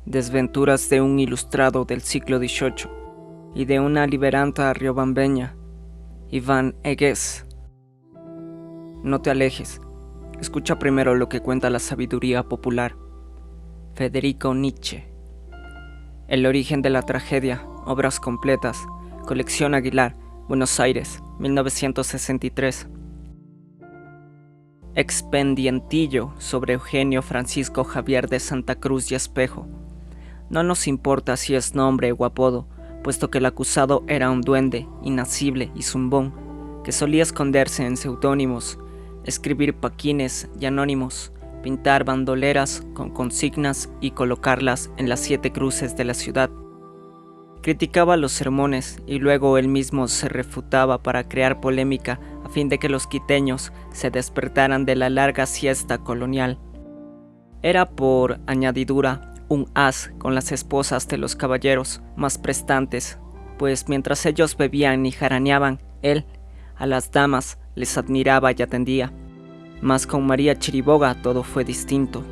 Desventuras de un ilustrado del siglo XVIII y de una liberanta riobambeña, Iván Egués. No te alejes, escucha primero lo que cuenta la sabiduría popular. Federico Nietzsche. El origen de la tragedia, obras completas, Colección Aguilar, Buenos Aires, 1963. Expendientillo sobre Eugenio Francisco Javier de Santa Cruz y Espejo. No nos importa si es nombre o apodo, puesto que el acusado era un duende, inasible y zumbón, que solía esconderse en seudónimos, escribir paquines y anónimos, pintar bandoleras con consignas y colocarlas en las 7 cruces de la ciudad. Criticaba los sermones y luego él mismo se refutaba para crear polémica a fin de que los quiteños se despertaran de la larga siesta colonial. Era por añadidura un as con las esposas de los caballeros más prestantes, pues mientras ellos bebían y jaraneaban, él a las damas les admiraba y atendía. Mas con María Chiriboga todo fue distinto.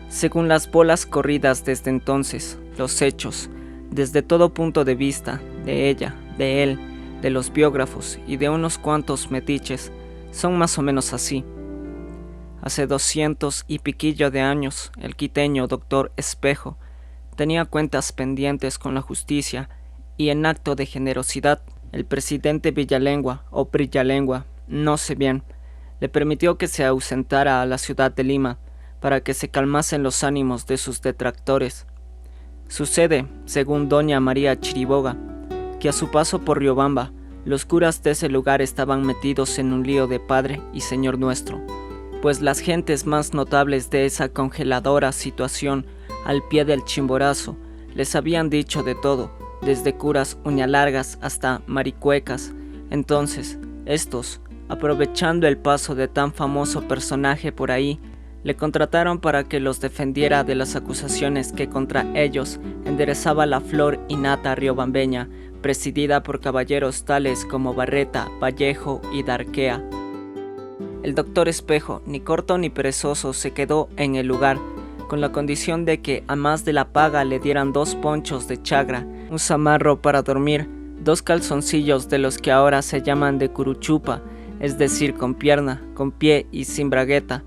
Según las bolas corridas desde entonces, los hechos, desde todo punto de vista, de ella, de él, de los biógrafos y de unos cuantos metiches, son más o menos así. Hace 200 y piquillo de años, el quiteño doctor Espejo tenía cuentas pendientes con la justicia y en acto de generosidad, el presidente Villalengua o Brillalengua, no sé bien, le permitió que se ausentara a la ciudad de Lima para que se calmasen los ánimos de sus detractores. Sucede, según doña María Chiriboga, que a su paso por Riobamba, los curas de ese lugar estaban metidos en un lío de Padre y Señor Nuestro, pues las gentes más notables de esa congeladora situación al pie del Chimborazo les habían dicho de todo, desde curas uñalargas hasta maricuecas. Entonces, estos, aprovechando el paso de tan famoso personaje por ahí, le contrataron para que los defendiera de las acusaciones que contra ellos enderezaba la flor innata riobambeña, presidida por caballeros tales como Barreta, Vallejo y Darquea. El doctor Espejo, ni corto ni perezoso, se quedó en el lugar, con la condición de que a más de la paga le dieran 2 ponchos de chagra, un zamarro para dormir, 2 calzoncillos de los que ahora se llaman de curuchupa, es decir, con pierna, con pie y sin bragueta,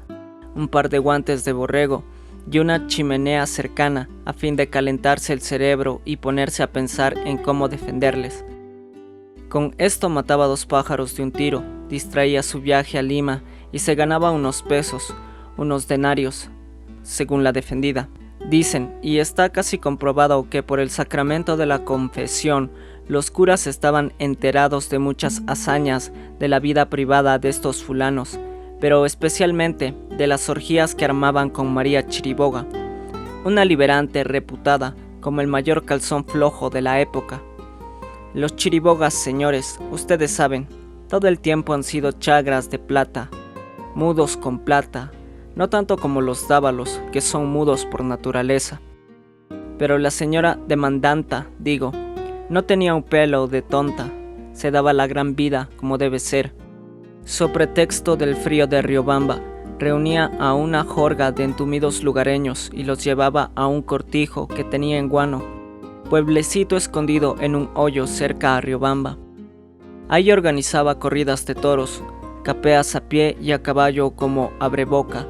un par de guantes de borrego y una chimenea cercana a fin de calentarse el cerebro y ponerse a pensar en cómo defenderles. Con esto mataba 2 pájaros de un tiro, distraía su viaje a Lima y se ganaba unos pesos, unos denarios, según la defendida. Dicen, y está casi comprobado, que por el sacramento de la confesión, los curas estaban enterados de muchas hazañas de la vida privada de estos fulanos, pero especialmente de las orgías que armaban con María Chiriboga, una liberante reputada como el mayor calzón flojo de la época. Los Chiribogas, señores, ustedes saben, todo el tiempo han sido chagras de plata, mudos con plata, no tanto como los dávalos, que son mudos por naturaleza. Pero la señora demandanta, digo, no tenía un pelo de tonta, se daba la gran vida como debe ser. So pretexto del frío de Riobamba, reunía a una jorga de entumidos lugareños y los llevaba a un cortijo que tenía en Guano, pueblecito escondido en un hoyo cerca a Riobamba. Ahí organizaba corridas de toros, capeas a pie y a caballo como abreboca,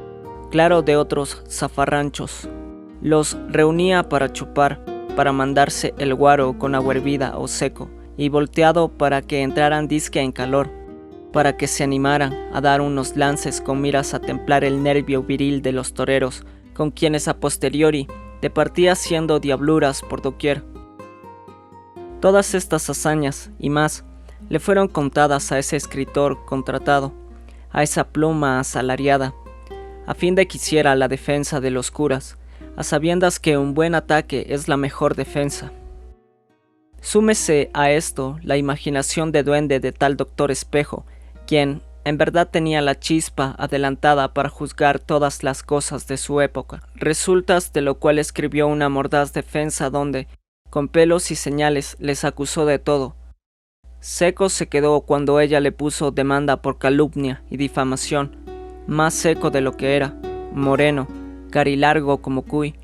claro de otros zafarranchos. Los reunía para chupar, para mandarse el guaro con agua hervida o seco, y volteado para que entraran disque en calor, para que se animaran a dar unos lances con miras a templar el nervio viril de los toreros, con quienes a posteriori departía haciendo diabluras por doquier. Todas estas hazañas y más le fueron contadas a ese escritor contratado, a esa pluma asalariada, a fin de que hiciera la defensa de los curas, a sabiendas que un buen ataque es la mejor defensa. Súmese a esto la imaginación de duende de tal doctor Espejo, quien en verdad tenía la chispa adelantada para juzgar todas las cosas de su época, resultas de lo cual escribió una mordaz defensa donde, con pelos y señales, les acusó de todo. Seco se quedó cuando ella le puso demanda por calumnia y difamación, más seco de lo que era, moreno, carilargo como cuy,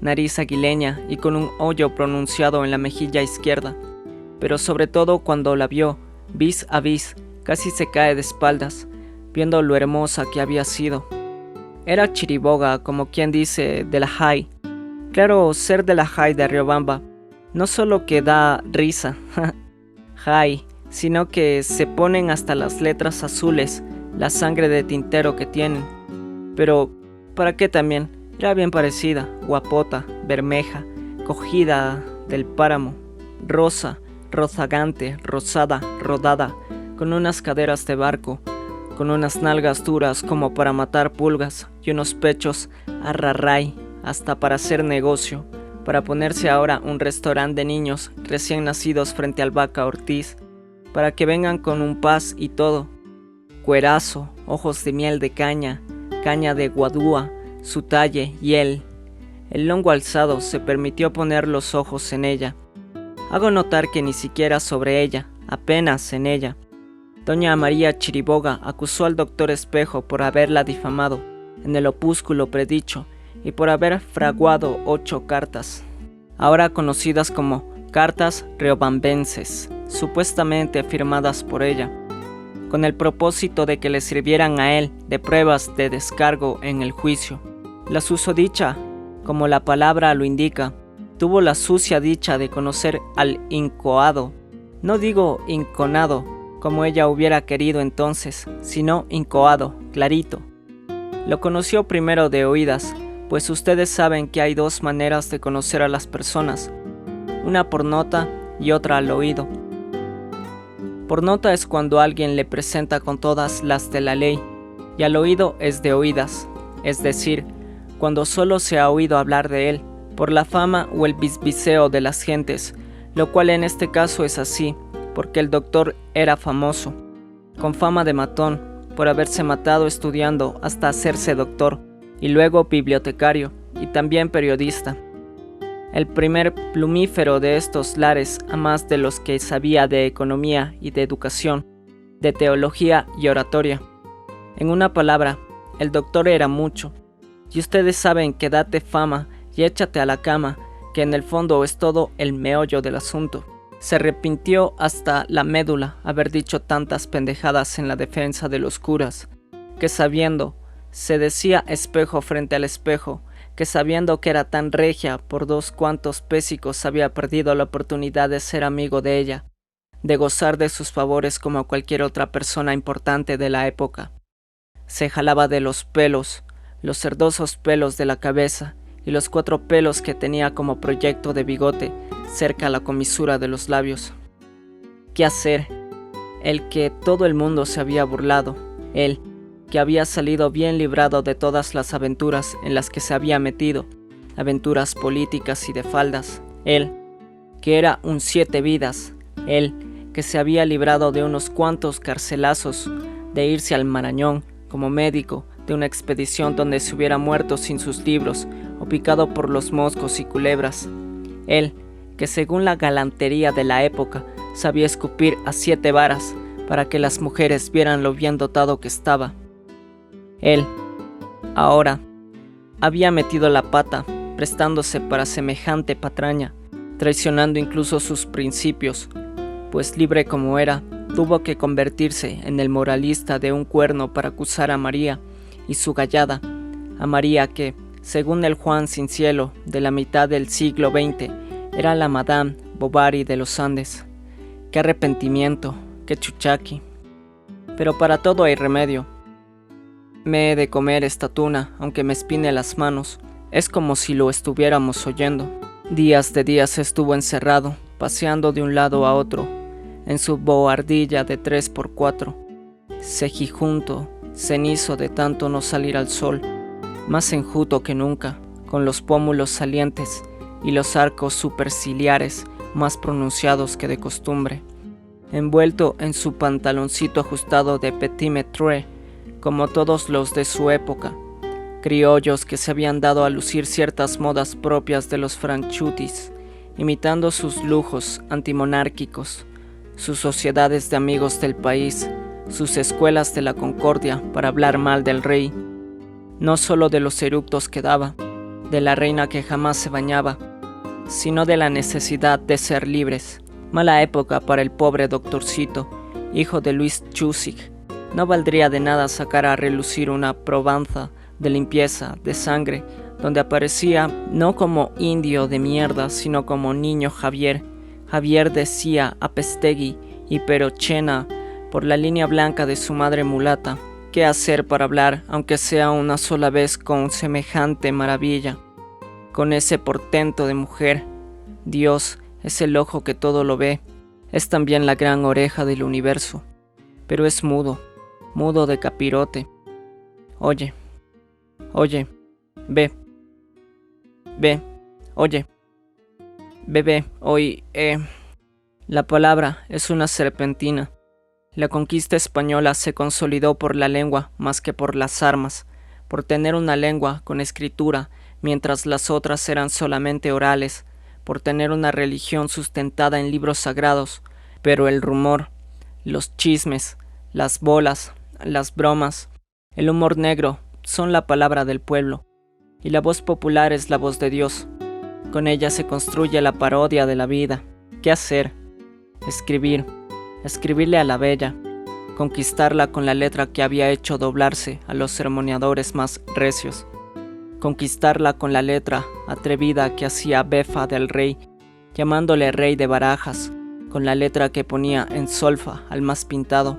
nariz aguileña y con un hoyo pronunciado en la mejilla izquierda, pero sobre todo cuando la vio, vis a vis, casi se cae de espaldas, viendo lo hermosa que había sido. Era chiriboga, como quien dice, de la High. Claro, ser de la High de Riobamba no solo que da risa, High, sino que se ponen hasta las letras azules, la sangre de tintero que tienen. Pero, ¿para qué también? Era bien parecida, guapota, bermeja, cogida del páramo, rosa, rozagante, rosada, rodada, con unas caderas de barco, con unas nalgas duras como para matar pulgas y unos pechos a rarray, hasta para hacer negocio, para ponerse ahora un restaurante de niños recién nacidos frente al Vaca Ortiz, para que vengan con un paz y todo. Cuerazo, ojos de miel de caña, caña de guadúa, su talle y él. El longo alzado se permitió poner los ojos en ella. Hago notar que ni siquiera sobre ella, apenas en ella. Doña María Chiriboga acusó al doctor Espejo por haberla difamado en el opúsculo predicho y por haber fraguado 8 cartas, ahora conocidas como cartas riobambenses, supuestamente firmadas por ella, con el propósito de que le sirvieran a él de pruebas de descargo en el juicio. La susodicha, como la palabra lo indica, tuvo la sucia dicha de conocer al incoado, no digo inconado, como ella hubiera querido entonces, sino incoado, clarito. Lo conoció primero de oídas, pues ustedes saben que hay 2 maneras de conocer a las personas, una por nota y otra al oído. Por nota es cuando alguien le presenta con todas las de la ley, y al oído es de oídas, es decir, cuando solo se ha oído hablar de él, por la fama o el bisbiseo de las gentes, lo cual en este caso es así, porque el doctor era famoso, con fama de matón, por haberse matado estudiando hasta hacerse doctor, y luego bibliotecario, y también periodista. El primer plumífero de estos lares, a más de los que sabía de economía y de educación, de teología y oratoria. En una palabra, el doctor era mucho, y ustedes saben que date fama y échate a la cama, que en el fondo es todo el meollo del asunto. Se arrepintió hasta la médula haber dicho tantas pendejadas en la defensa de los curas, que sabiendo, se decía Espejo frente al espejo, que sabiendo que era tan regia por 2 cuantos pésicos había perdido la oportunidad de ser amigo de ella, de gozar de sus favores como cualquier otra persona importante de la época. Se jalaba de los pelos, los cerdosos pelos de la cabeza y los 4 pelos que tenía como proyecto de bigote cerca a la comisura de los labios. ¿Qué hacer? El que todo el mundo se había burlado, él, que había salido bien librado de todas las aventuras en las que se había metido, aventuras políticas y de faldas, él, que era un 7 vidas, él, que se había librado de unos cuantos carcelazos, de irse al Marañón como médico de una expedición donde se hubiera muerto sin sus libros o picado por los moscos y culebras, él, que según la galantería de la época sabía escupir a 7 varas para que las mujeres vieran lo bien dotado que estaba. Él, ahora, había metido la pata, prestándose para semejante patraña, traicionando incluso sus principios, pues libre como era, tuvo que convertirse en el moralista de un cuerno para acusar a María y su gallada, a María que, según el Juan sin cielo de la mitad del siglo XX, era la Madame Bovary de los Andes. Qué arrepentimiento, qué chuchaqui. Pero para todo hay remedio. Me he de comer esta tuna, aunque me espine las manos. Es como si lo estuviéramos oyendo. Días de días estuvo encerrado, paseando de un lado a otro, en su bohardilla de 3x4, cejijunto, cenizo de tanto no salir al sol, más enjuto que nunca, con los pómulos salientes y los arcos superciliares más pronunciados que de costumbre, envuelto en su pantaloncito ajustado de petit maître, como todos los de su época, criollos que se habían dado a lucir ciertas modas propias de los franchutis, imitando sus lujos antimonárquicos, sus sociedades de amigos del país, sus escuelas de la concordia para hablar mal del rey, no solo de los eructos que daba, de la reina que jamás se bañaba, sino de la necesidad de ser libres. Mala época para el pobre doctorcito, hijo de Luis Chusig. No valdría de nada sacar a relucir una probanza de limpieza, de sangre, donde aparecía no como indio de mierda, sino como niño Javier. Javier decía a Pestegui y Perochena por la línea blanca de su madre mulata. ¿Qué hacer para hablar, aunque sea una sola vez, con semejante maravilla? Con ese portento de mujer. Dios es el ojo que todo lo ve. Es también la gran oreja del universo. Pero es mudo, mudo de capirote. Oye, oye, ve, oye, bebé, hoy, La palabra es una serpentina. La conquista española se consolidó por la lengua más que por las armas, por tener una lengua con escritura, mientras las otras eran solamente orales, por tener una religión sustentada en libros sagrados, pero el rumor, los chismes, las bolas, las bromas, el humor negro son la palabra del pueblo, y la voz popular es la voz de Dios. Con ella se construye la parodia de la vida. ¿Qué hacer? Escribir. Escribirle a la bella, conquistarla con la letra que había hecho doblarse a los sermoneadores más recios, conquistarla con la letra atrevida que hacía befa del rey, llamándole rey de barajas, con la letra que ponía en solfa al más pintado,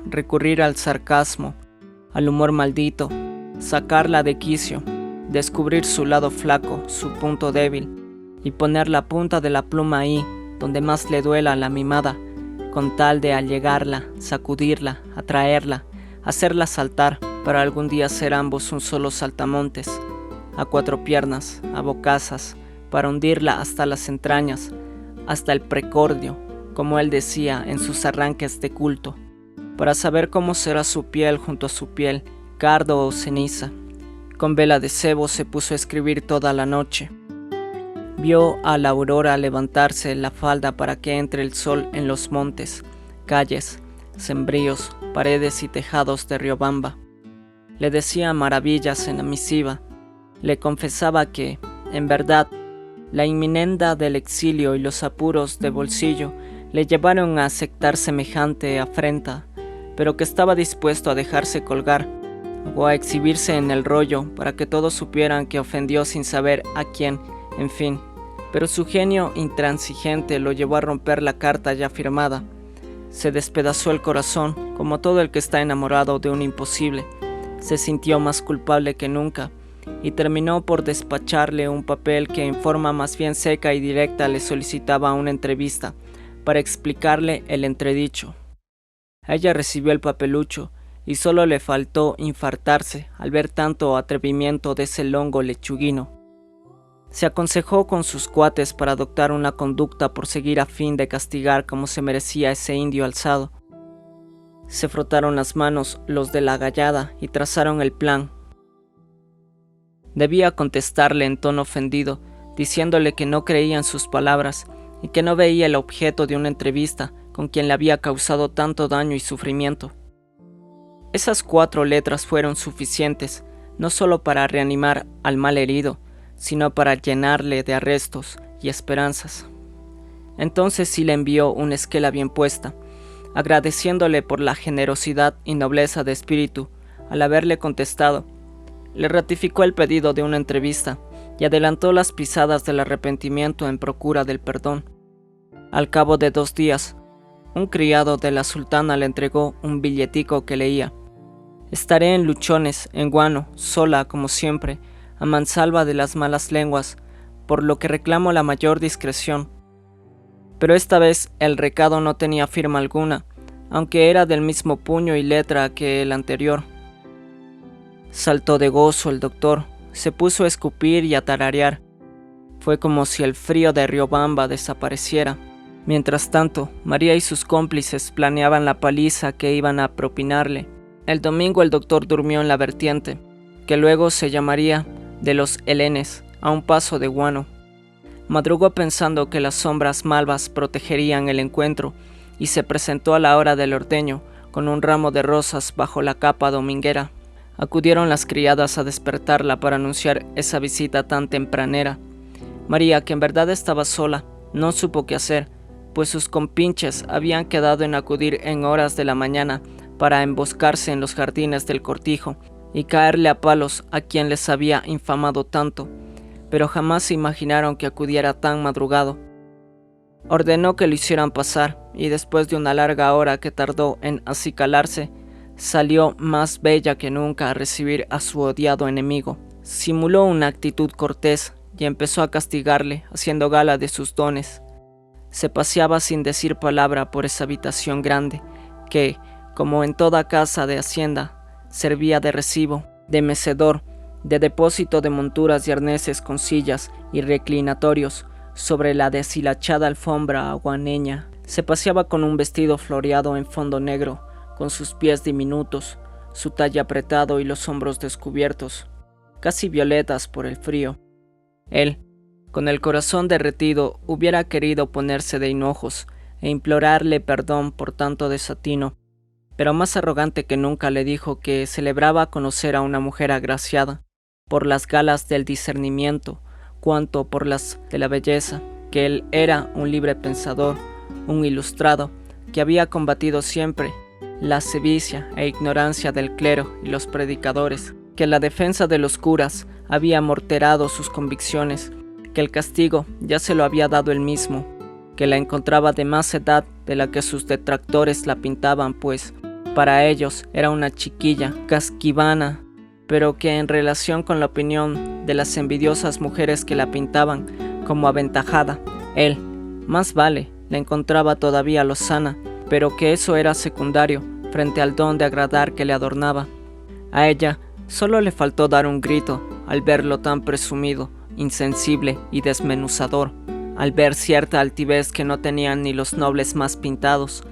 recurrir al sarcasmo, al humor maldito, sacarla de quicio, descubrir su lado flaco, su punto débil, y poner la punta de la pluma ahí, donde más le duela a la mimada, con tal de allegarla, sacudirla, atraerla, hacerla saltar, para algún día ser ambos un solo saltamontes, a cuatro piernas, a bocazas, para hundirla hasta las entrañas, hasta el precordio, como él decía en sus arranques de culto, para saber cómo será su piel junto a su piel, cardo o ceniza. Con vela de cebo se puso a escribir toda la noche. Vio a la aurora levantarse la falda para que entre el sol en los montes, calles, sembríos, paredes y tejados de Riobamba. Le decía maravillas en la misiva. Le confesaba que, en verdad, la inminenda del exilio y los apuros de bolsillo le llevaron a aceptar semejante afrenta, pero que estaba dispuesto a dejarse colgar o a exhibirse en el rollo para que todos supieran que ofendió sin saber a quién. En fin, pero su genio intransigente lo llevó a romper la carta ya firmada. Se despedazó el corazón, como todo el que está enamorado de un imposible. Se sintió más culpable que nunca, y terminó por despacharle un papel que en forma más bien seca y directa le solicitaba una entrevista, para explicarle el entredicho. Ella recibió el papelucho, y solo le faltó infartarse al ver tanto atrevimiento de ese longo lechuguino. Se aconsejó con sus cuates para adoptar una conducta por seguir a fin de castigar como se merecía ese indio alzado. Se frotaron las manos los de la gallada y trazaron el plan. Debía contestarle en tono ofendido, diciéndole que no creía en sus palabras y que no veía el objeto de una entrevista con quien le había causado tanto daño y sufrimiento. Esas 4 letras fueron suficientes, no solo para reanimar al mal herido, sino para llenarle de arrestos y esperanzas. Entonces sí le envió una esquela bien puesta, agradeciéndole por la generosidad y nobleza de espíritu al haberle contestado. Le ratificó el pedido de una entrevista y adelantó las pisadas del arrepentimiento en procura del perdón. Al cabo de 2 días, un criado de la sultana le entregó un billetico que leía: «Estaré en Luchones, en Guano, sola como siempre, a mansalva de las malas lenguas, por lo que reclamo la mayor discreción». Pero esta vez el recado no tenía firma alguna, aunque era del mismo puño y letra que el anterior. Saltó de gozo el doctor, se puso a escupir y a tararear. Fue como si el frío de Riobamba desapareciera. Mientras tanto, María y sus cómplices planeaban la paliza que iban a propinarle. El domingo el doctor durmió en la vertiente, que luego se llamaría de los Helenes, a un paso de Guano. Madrugó pensando que las sombras malvas protegerían el encuentro y se presentó a la hora del ordeño con un ramo de rosas bajo la capa dominguera. Acudieron las criadas a despertarla para anunciar esa visita tan tempranera. María, que en verdad estaba sola, no supo qué hacer, pues sus compinches habían quedado en acudir en horas de la mañana para emboscarse en los jardines del cortijo y caerle a palos a quien les había infamado tanto, pero jamás se imaginaron que acudiera tan madrugado. Ordenó que lo hicieran pasar, y después de una larga hora que tardó en acicalarse, salió más bella que nunca a recibir a su odiado enemigo. Simuló una actitud cortés y empezó a castigarle, haciendo gala de sus dones. Se paseaba sin decir palabra por esa habitación grande, que, como en toda casa de hacienda, servía de recibo, de mecedor, de depósito de monturas y arneses con sillas y reclinatorios sobre la deshilachada alfombra aguaneña. Se paseaba con un vestido floreado en fondo negro, con sus pies diminutos, su talle apretado y los hombros descubiertos, casi violetas por el frío. Él, con el corazón derretido, hubiera querido ponerse de hinojos e implorarle perdón por tanto desatino, pero más arrogante que nunca le dijo que celebraba conocer a una mujer agraciada por las galas del discernimiento, cuanto por las de la belleza, que él era un libre pensador, un ilustrado, que había combatido siempre la sevicia e ignorancia del clero y los predicadores, que la defensa de los curas había morterado sus convicciones, que el castigo ya se lo había dado él mismo, que la encontraba de más edad de la que sus detractores la pintaban, pues para ellos era una chiquilla casquivana, pero que en relación con la opinión de las envidiosas mujeres que la pintaban como aventajada, él, más vale, la encontraba todavía lozana, pero que eso era secundario frente al don de agradar que le adornaba. A ella solo le faltó dar un grito al verlo tan presumido, insensible y desmenuzador, al ver cierta altivez que no tenían ni los nobles más pintados,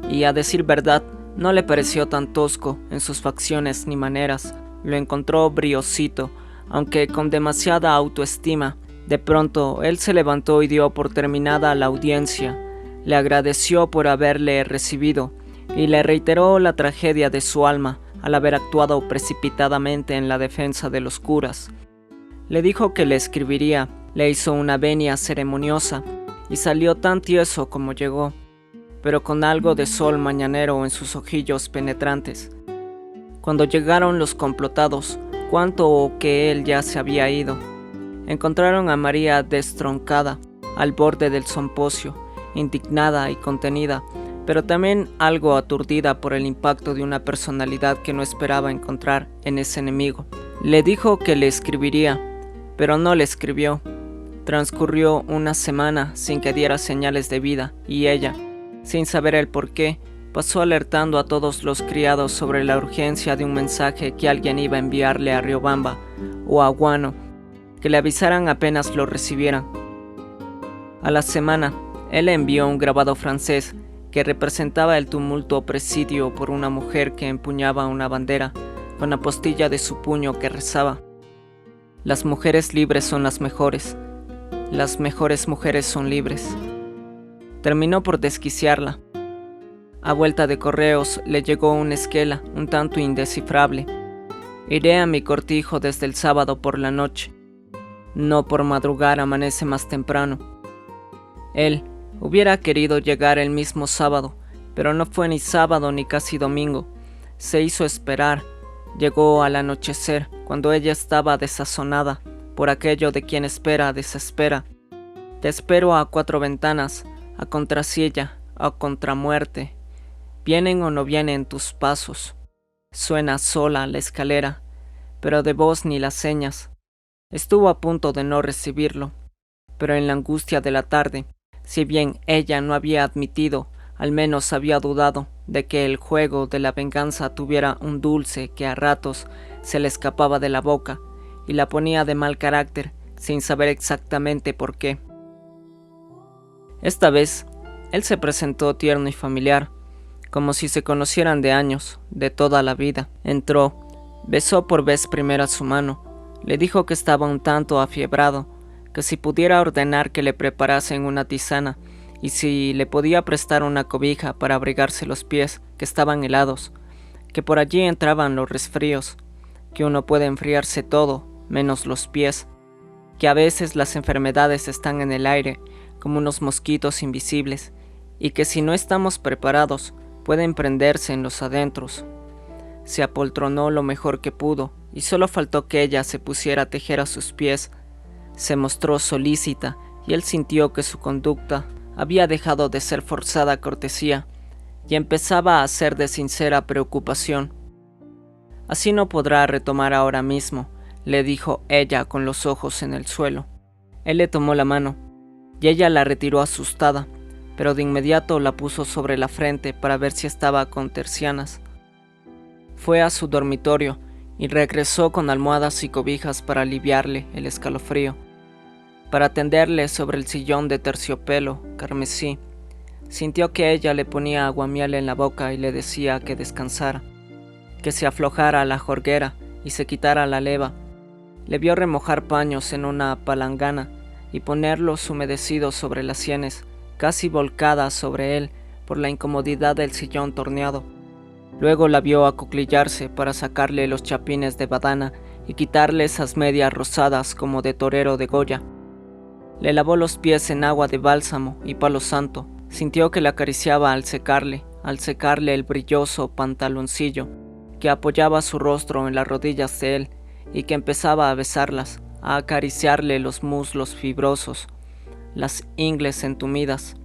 y a decir verdad, no le pareció tan tosco en sus facciones ni maneras. Lo encontró briosito, aunque con demasiada autoestima. De pronto él se levantó y dio por terminada la audiencia. Le agradeció por haberle recibido y le reiteró la tragedia de su alma al haber actuado precipitadamente en la defensa de los curas. Le dijo que le escribiría, le hizo una venia ceremoniosa y salió tan tieso como llegó, pero con algo de sol mañanero en sus ojillos penetrantes. Cuando llegaron los complotados, cuanto que él ya se había ido, encontraron a María destroncada al borde del sompocio, indignada y contenida, pero también algo aturdida por el impacto de una personalidad que no esperaba encontrar en ese enemigo. Le dijo que le escribiría, pero no le escribió. Transcurrió una semana sin que diera señales de vida, y ella, sin saber el porqué, pasó alertando a todos los criados sobre la urgencia de un mensaje que alguien iba a enviarle a Riobamba o a Guano, que le avisaran apenas lo recibieran. A la semana, él le envió un grabado francés que representaba el tumulto presidio por una mujer que empuñaba una bandera con la postilla de su puño que rezaba: «Las mujeres libres son las mejores mujeres son libres». Terminó por desquiciarla. A vuelta de correos le llegó una esquela un tanto indescifrable: «Iré a mi cortijo desde el sábado por la noche. No por madrugar amanece más temprano». Él hubiera querido llegar el mismo sábado, pero no fue ni sábado ni casi domingo. Se hizo esperar. Llegó al anochecer, cuando ella estaba desazonada por aquello de quien espera desespera. Te espero a cuatro ventanas, a contrasilla, a contramuerte. Vienen o no vienen tus pasos. Suena sola la escalera, pero de voz ni las señas. Estuvo a punto de no recibirlo, pero en la angustia de la tarde, si bien ella no había admitido, al menos había dudado de que el juego de la venganza tuviera un dulce que a ratos se le escapaba de la boca y la ponía de mal carácter sin saber exactamente por qué. Esta vez, él se presentó tierno y familiar, como si se conocieran de años, de toda la vida. Entró, besó por vez primera su mano, le dijo que estaba un tanto afiebrado, que si pudiera ordenar que le preparasen una tisana y si le podía prestar una cobija para abrigarse los pies, que estaban helados, que por allí entraban los resfríos. que uno puede enfriarse todo, menos los pies, que a veces las enfermedades están en el aire, como unos mosquitos invisibles, y que si no estamos preparados, pueden prenderse en los adentros. Se apoltronó lo mejor que pudo, y solo faltó que ella se pusiera a tejer a sus pies. Se mostró solícita, y él sintió que su conducta había dejado de ser forzada cortesía, y empezaba a ser de sincera preocupación. «Así no podrá retomar ahora mismo», le dijo ella con los ojos en el suelo. Él le tomó la mano, y ella la retiró asustada, pero de inmediato la puso sobre la frente para ver si estaba con tercianas. Fue a su dormitorio y regresó con almohadas y cobijas para aliviarle el escalofrío, para tenderle sobre el sillón de terciopelo carmesí. Sintió que ella le ponía aguamiel en la boca y le decía que descansara, que se aflojara la jorguera y se quitara la leva. Le vio remojar paños en una palangana y ponerlos humedecidos sobre las sienes, casi volcadas sobre él por la incomodidad del sillón torneado. Luego la vio acuclillarse para sacarle los chapines de badana y quitarle esas medias rosadas como de torero de Goya. Le lavó los pies en agua de bálsamo y palo santo. Sintió que le acariciaba al secarle el brilloso pantaloncillo, que apoyaba su rostro en las rodillas de él y que empezaba a besarlas, a acariciarle los muslos fibrosos, las ingles entumidas,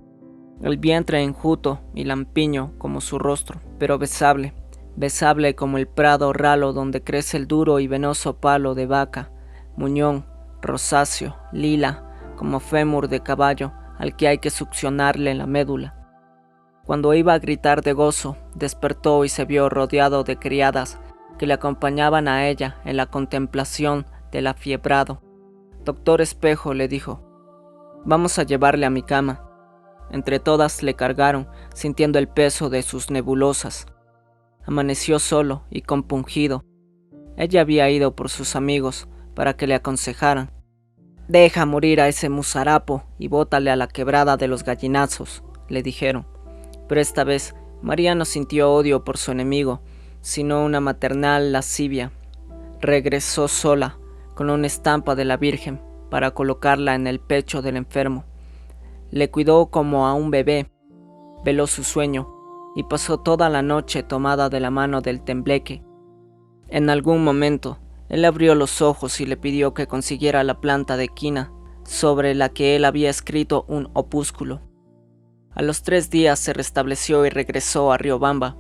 el vientre enjuto y lampiño como su rostro, pero besable, besable como el prado ralo donde crece el duro y venoso palo de vaca, muñón, rosáceo, lila, como fémur de caballo al que hay que succionarle la médula. Cuando iba a gritar de gozo, despertó y se vio rodeado de criadas que le acompañaban a ella en la contemplación del afiebrado. «Doctor Espejo», le dijo, «vamos a llevarle a mi cama». Entre todas le cargaron, sintiendo el peso de sus nebulosas. Amaneció solo y compungido. Ella había ido por sus amigos para que le aconsejaran. «Deja morir a ese musarapo y bótale a la quebrada de los gallinazos», le dijeron. Pero esta vez María no sintió odio por su enemigo, sino una maternal lascivia. Regresó sola, con una estampa de la Virgen, para colocarla en el pecho del enfermo. Le cuidó como a un bebé, veló su sueño y pasó toda la noche tomada de la mano del tembleque. En algún momento, él abrió los ojos y le pidió que consiguiera la planta de quina sobre la que él había escrito un opúsculo. A los 3 días se restableció y regresó a Riobamba,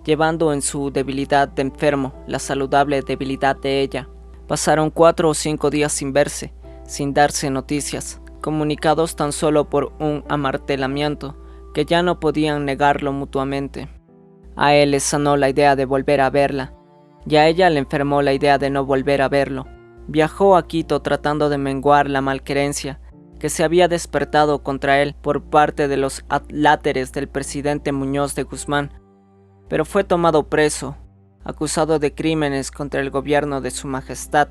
llevando en su debilidad de enfermo la saludable debilidad de ella. Pasaron 4 o 5 días sin verse, sin darse noticias, comunicados tan solo por un amartelamiento que ya no podían negarlo mutuamente. A él le sanó la idea de volver a verla, y a ella le enfermó la idea de no volver a verlo. Viajó a Quito tratando de menguar la malquerencia que se había despertado contra él por parte de los adláteres del presidente Muñoz de Guzmán, pero fue tomado preso, acusado de crímenes contra el gobierno de su majestad,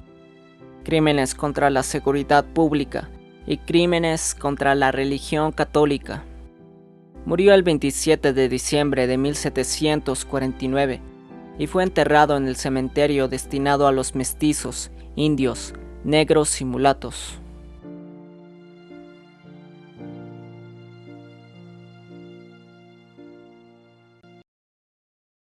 crímenes contra la seguridad pública y crímenes contra la religión católica. Murió el 27 de diciembre de 1749 y fue enterrado en el cementerio destinado a los mestizos, indios, negros y mulatos.